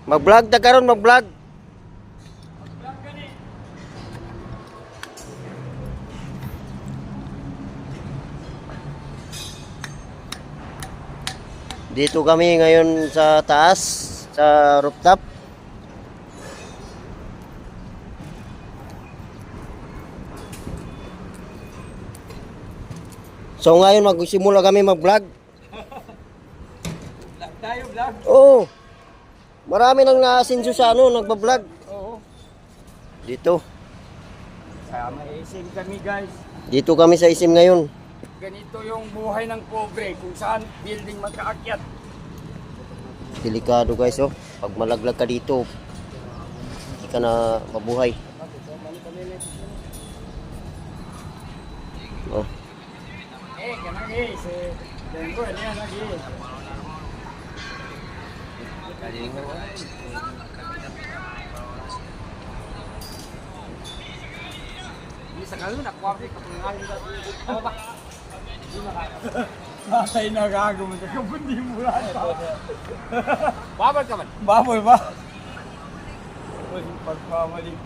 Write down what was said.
Mag-vlog ta karon, mag-vlog. Dito kami ngayon sa taas, sa rooftop. So ngayon magsimula kami mag-vlog. Vlog tayo, vlog. Oo. Marami nang naasinso sa nagba-vlog. Oo. Dito. Sa may isim kami guys. Dito kami sa Isim ngayon. Ganito yung buhay ng pobre kung saan building magkaakyat. Delikado guys, oh. Pag malaglag ka dito, hindi ka na mabuhay. Oh. Ganang si Dengo, yan lagi. Ini sekali nak kuapi kepengalan apa ba? Matay na gago mo sa kundi mula. Babal ka man? Babal ba? Uy, pagpamalik.